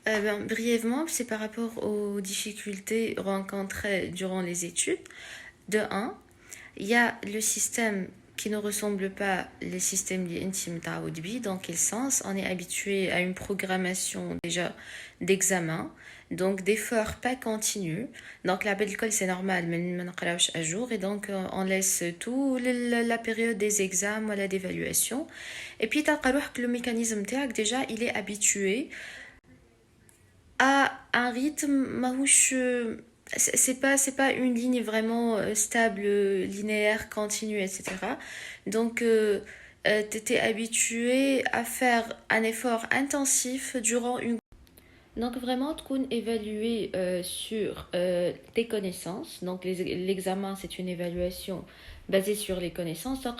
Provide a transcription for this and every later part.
Brièvement, c'est par rapport aux difficultés rencontrées durant les études. De un, il y a le système qui ne ressemble pas les systèmes intimes d'Aoudbi. Dans quel sens? On est habitué à une programmation déjà d'examen, donc d'efforts pas continus. Donc la belle école c'est normal, mais on ne à jour et donc on laisse tout la période des examens, la d'évaluation. Et puis tu as que le mécanisme تاعك déjà il est habitué à un rythme mahouche. C'est pas une ligne vraiment stable, linéaire, continue, etc. Donc, tu étais habitué à faire un effort intensif durant une... Donc vraiment, tu peux évaluer sur tes connaissances. Donc l'examen, c'est une évaluation basée sur les connaissances. Donc,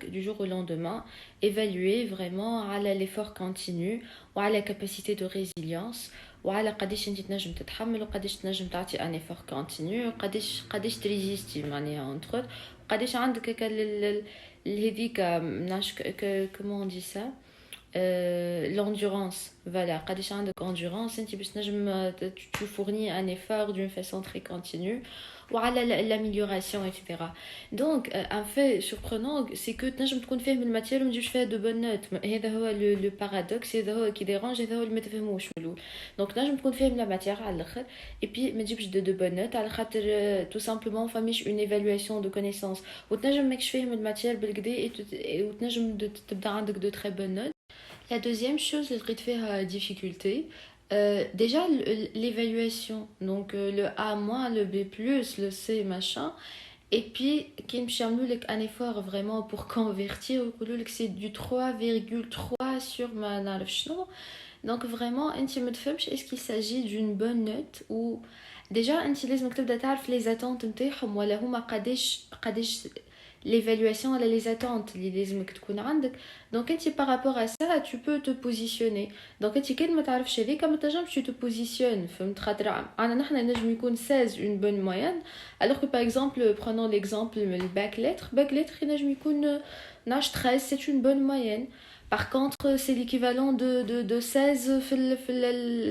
du jour au lendemain, évaluer vraiment à l'effort continu ou à la capacité de résilience وعلى قداش انت تنجم تتحمل وقداش تنجم تعطي ان effort continu وقداش تريزيستي معناها entre autres وقداش عندك هكا هذيك منعرفش comment on dit ça l'endurance voilà قداش عندك endurance انت باش تنجم tu fournis un effort d'une façon très continue وعلى l'amélioration etc. Donc un fait surprenant c'est que تنجم تكون فاهم الماتير وما تجيبش فيها de bonnes notes هذا هو le paradoxe هذا هو qui dérange هذا هو اللي ما تفهموش ملول. Donc تنجم تكون فاهم la matière على الاخر et puis ما تجيبش de bonnes notes على خاطر tout simplement فماش une évaluation de connaissances وتنجم ماكش فاهم الماتير بالكدا وتنجم تبدا عندك de très bonnes notes. La deuxième chose, le de faire difficulté, déjà l'évaluation, donc le A-, le B+, le C, machin, et puis qui me cherche un effort vraiment pour convertir, c'est du 3,3 sur ma narvchno. Donc vraiment, est-ce qu'il s'agit d'une bonne note ou déjà انت لازم تبدا تعرف les attentes نتاعهم ولا هما قداش l'évaluation elle a les attentes اللي لازمك تكون عندك. Donc انت par rapport à ça tu peux te positionner. Donc انت كي ما تعرفش هذيك ما تنجمش tu te positionnes فهمت خاطر انا نحنا نجم يكون 16 une bonne moyenne alors que par exemple prenons l'exemple le bac lettres ينجم يكون 13 c'est une bonne moyenne. Par contre, c'est l'équivalent de 16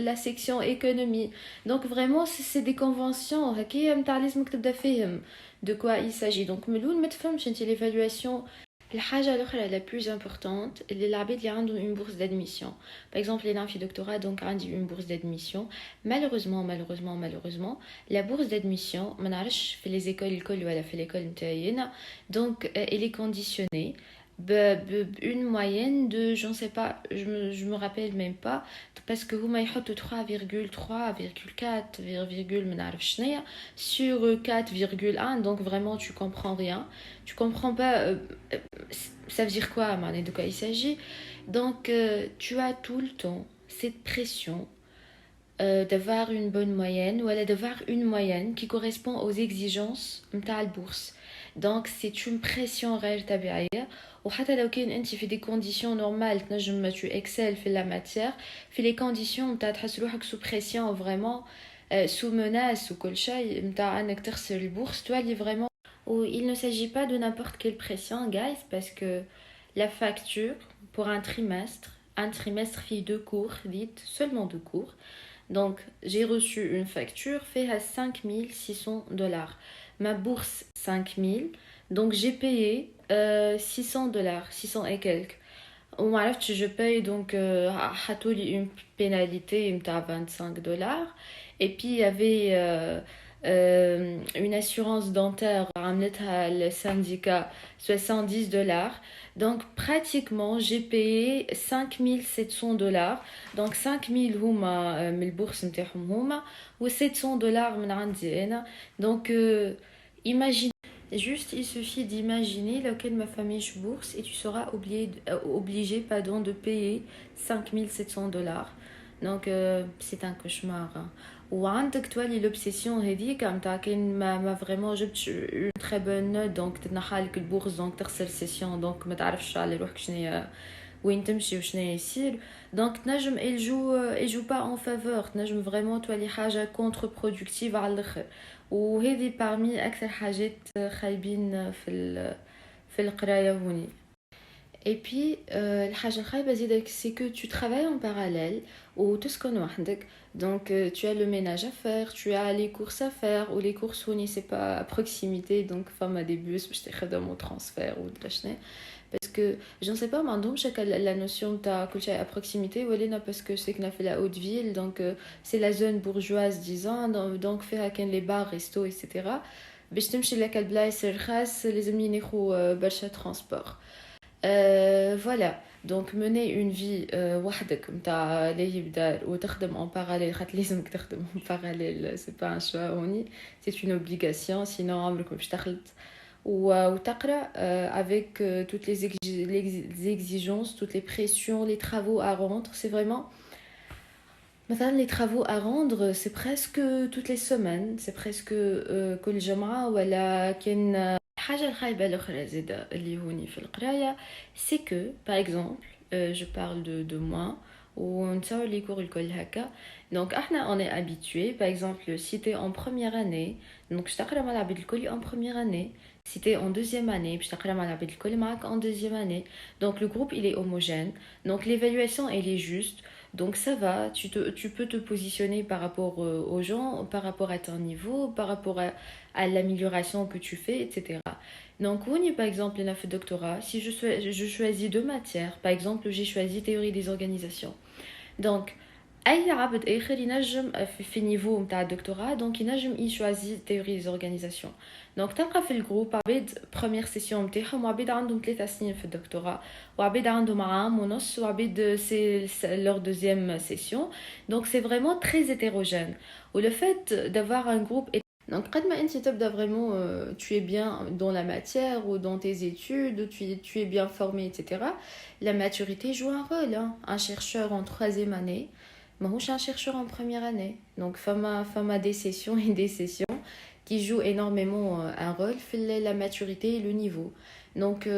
la section économie. Donc vraiment, c'est des conventions. De quoi il s'agit. Donc, l'évaluation. La plus importante, il y a une bourse d'admission. Par exemple, les filles doctorat donc une bourse d'admission. Malheureusement, la bourse d'admission, fait les écoles ou elle a fait l'école donc elle est conditionnée une moyenne de, je ne sais pas, je me rappelle même pas, parce que vous m'avez 3,4 sur 4,1, donc vraiment tu comprends rien. Tu comprends pas, ça veut dire quoi, de quoi il s'agit. Donc tu as tout le temps cette pression d'avoir une bonne moyenne ou d'avoir une moyenne qui correspond aux exigences de la bourse. Donc c'est une pression réelle tabi'iyya وحتى لو كان انت في دي كونديسيون نورمال تنجم tu excelles في la matière في les conditions نتاع تحس روحك sous pression vraiment sous menace وكل شيء نتاع انك تخسر البورصه تولي vraiment. Il ne s'agit pas de n'importe quelle pression guys parce que la facture pour un trimestre fait 2 cours dites seulement 2 cours. Donc j'ai reçu une facture fait à $5,600. Ma bourse 5,000. Donc j'ai payé $600, 600 et quelques. Je paye donc une pénalité de $25. Et puis il y avait une assurance dentaire le syndicat $70. Donc pratiquement j'ai payé $5,700. Donc 5,000 هما من البورصة نتاعهم هما و $700 من عندي أنا. Donc imagine. Juste, il suffit d'imaginer lequel ma famille bourse et tu seras obligé de payer $5,700. Donc, c'est un cauchemar. Ou عندك تولي l'obsession هذيك نتاع كان ما vraiment جبتش une très bonne note donc تنحالك البورصة donc تخسر session donc ما تعرفش على روحك شنو وين تمشي وشنو يصير. Donc تنجم il joue pas en faveur تنجم vraiment تولي حاجة contre-productive على الآخر. وهذه parmi أكثر حاجات خايبين في القراية هوني. Et puis, الحاجة الخايبة زيادة, c'est que tu travailles en parallèle ou تسكن وحدك. Donc, tu as le ménage à faire, tu as les courses à faire, ou les courses où c'est pas à proximité, donc femme à des bus, je t'ai mon transfert ou de la chenille. Parce que, je ne sais pas, mais chaque la notion de ta culture à proximité, ou elle parce que c'est qu'on a fait la haute ville, donc c'est la zone bourgeoise, disons, donc faire avec les bars, restos, etc. باش تمشي لك البلايص الخاص لازم ينيخو برشا transport. Voilà, donc mener une vie وحدك متاع لاهي بدار وتخدم en parallèle خاطر لازمك تخدم en parallèle, c'est pas un choix هوني, c'est une obligation sinon عمرك مش تخلط وتقرا avec toutes les exigences, toutes les pressions, les travaux à rendre, c'est vraiment مثلا les travaux à rendre, c'est presque toutes les semaines, c'est presque كل جمعة ولا كان الحاجة الخايبة الأخرى زادة اللي هوني في القراية, c'est que par exemple je parle de moi ونتصور لي كور الكل هكا. donc احنا on est habitué par exemple si t'es en première année donc باش تقرا مع العباد الكل en première année, si t'es en deuxième année باش تقرا مع العباد الكل معاك en deuxième année, donc le groupe il est homogène, donc l'évaluation elle est juste. Donc ça va, tu peux te positionner par rapport aux gens, par rapport à ton niveau, par rapport à l'amélioration que tu fais, etc. Donc, oui, par exemple, on a fait doctorat. Si je choisis deux matières, par exemple, j'ai choisi théorie des organisations. Donc, أي عبد آخر ينجم في niveau نتاع الدكتوراه دونك ينجم يشوازي théorie des organisations. دونك تلقى في الجروب عباد première session نتاعهم وعباد عندهم 3 سنين في الدكتوراه وعباد عندهم عام ونص وعباد c'est leur deuxième session. Donc c'est vraiment très hétérogène. Ou le fait d'avoir un groupe donc قد ما انت تبدا vraiment tu es bien dans la matière ou dans tes études ou tu es bien formé, etc. La maturité joue un rôle, hein. Un chercheur en 3e année moi, je suis un chercheur en première année. Donc, femme a des sessions et des sessions qui jouent énormément un rôle, fait la maturité et le niveau. Donc,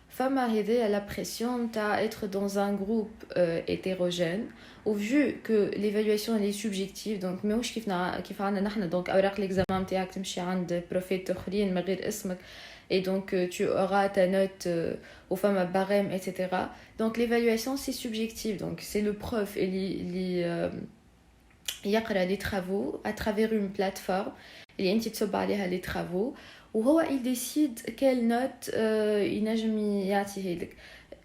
femme a aidé à la pression d'être dans un groupe hétérogène. Au vu que l'évaluation elle est subjective, donc ماهوش كيف عندنا نحن donc أوراق l'examen نتاعك تمشي عند بروفيت آخرين من غير اسمك et donc tu auras ta note aux femmes à barème, etc. Donc l'évaluation c'est subjectif, donc c'est le prof il يقرأ les travaux à travers une plateforme اللي انت تصب عليها les travaux وهو il décide quelle note ينجم يعطيه لك.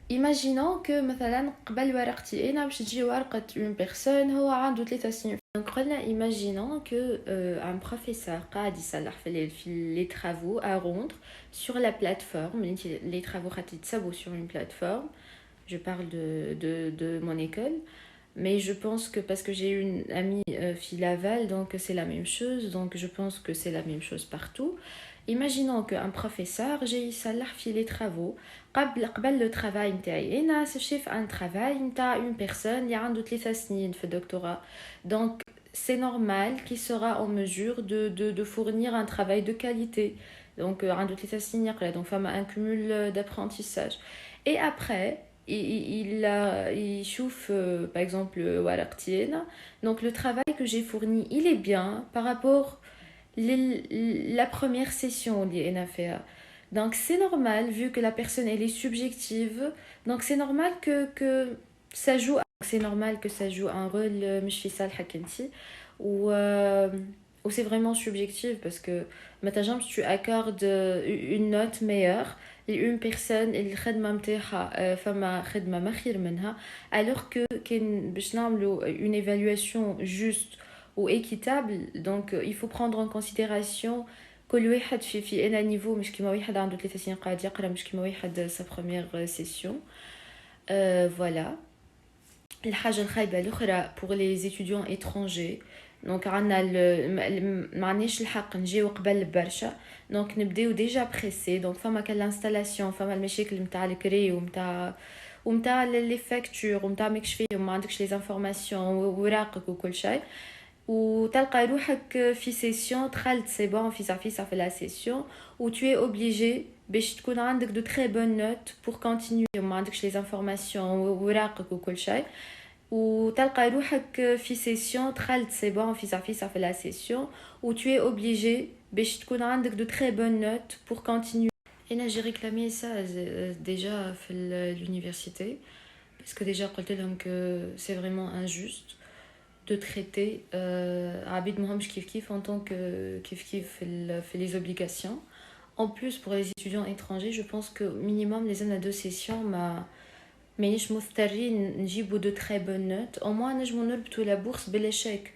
Imaginons que مثلا قبل ورقتي انا باش تجي ورقة une personne هو عنده 3 سنين. Donc قلنا imaginons que un professeur قاعد يصلح في les travaux à rendre sur la plateforme, les travaux يتصبوا sur une plateforme. Je parle de mon école, mais je pense que parce que j'ai une amie fille Laval, donc c'est la même chose, donc je pense que c'est la même chose partout. Imaginons qu'un professeur j'ai يصلح في les travaux قبل le travail نتاعي انا شايف un travail نتاع une personne اللي عنده 3 سنين في الدكتوراه. Donc c'est normal qu'il sera en mesure de fournir un travail de qualité. Donc عنده 3 سنين يقرا, donc femme a un cumul d'apprentissage. Et après il chauffe par exemple ورقتين. Donc le travail que j'ai fourni il est bien par rapport la première session d'INAFEA. Donc c'est normal vu que la personne elle est subjective, donc c'est normal que ça joue, c'est normal que ça joue un rôle مش في صالحك انت ou c'est vraiment subjectif parce que مثلا tu accordes une note meilleure une personne اللي الخدمة متاعها فما خدمة ما خير منها, alors que كان باش نعملوا une évaluation juste ou équitable, donc il faut prendre en considération كل واحد في انا نيفو مش كيما واحد عنده 3 سنين قاعد يقرا مش كيما واحد sa première session. Voilà. الحاجة الخايبة الأخرى pour les étudiants étrangers, donc عنا معناش الحق نجيو قبل برشا, donc نبداو ديجا بريسي, donc فما كالانستالاسيون فما المشاكل متاع الكري ومتاع لي فاكتور ومتاع ماكش فيهم ما عندكش لي انفورماسيون وراقك وكل شيء, وتلقى روحك في سيسيون دخلت سي بون في لا سيسيون و tu es obligé باش تكون عندك دو تري بون نوت بور كونتينيو وما عندكش لي انفورماسيون وراقك وكل شيء, وتلقى روحك في سيسيون دخلت سي بون في لا سيسيون و tu es obligé باش تكون عندك دو تري بون نوت بور كونتينيو. Et j'ai réclamé ça déjà à l'université. Parce que déjà, قلت لهم que c'est vraiment injuste de traiter عبيد مهمش كيف كيف en tant que كيف كيف في les obligations. En plus, pour les étudiants étrangers, je pense que minimum les années de session مانيش مضطرين نجيبوا de très bonnes notes. Au moins نجموا نربطوا la bourse بالéchec.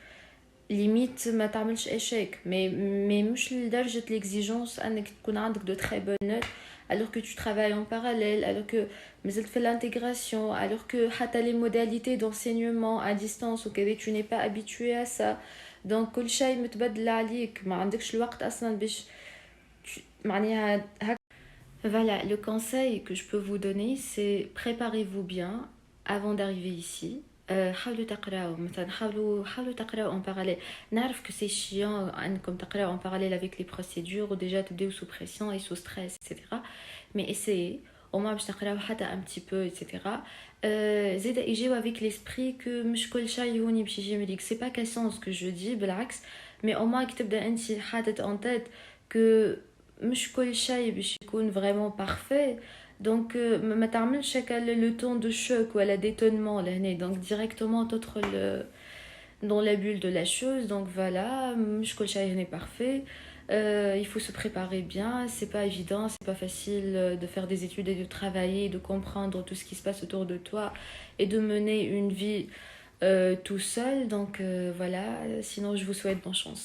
Limite ما تعملش échec, mais مش لدرجة l'exigence انك تكون عندك de très bonnes notes alors que tu travailles en parallèle, alors que مازلت في l'intégration, alors que حتى les modalités d'enseignement à distance وكذا tu n'es pas habitué à ça. Donc كل شيء متبدل عليك, ما عندكش الوقت اصلا باش معناها. Voilà, le conseil que je peux vous donner, c'est préparez-vous bien avant d'arriver ici. حاولوا تقراو مثلا حاولوا تقراو en parallèle. نعرف que c'est chiant انكم تقراو en parallèle avec les procédures ou déjà تبداو sous pression et sous stress etc. Mais essayez au moins باش تقراو حتى un petit peu etc. زيد يجيو avec l'esprit que مش كل شيء هوني باش يجي مليك. C'est pas cassant ce que je dis بالعكس, mais au moins كي تبدا انت حاطط en tête que مش كل شيء باش يكون vraiment parfait. Donc ما تعملش le ton de choc ولا d'étonnement لهنا, donc directement t'autre dans la bulle de la chose. Donc voilà, مش كل شيء est parfait. Il faut se préparer bien, c'est pas évident, c'est pas facile de faire des études et de travailler, de comprendre tout ce qui se passe autour de toi et de mener une vie tout seul. Donc voilà, sinon je vous souhaite bonne chance.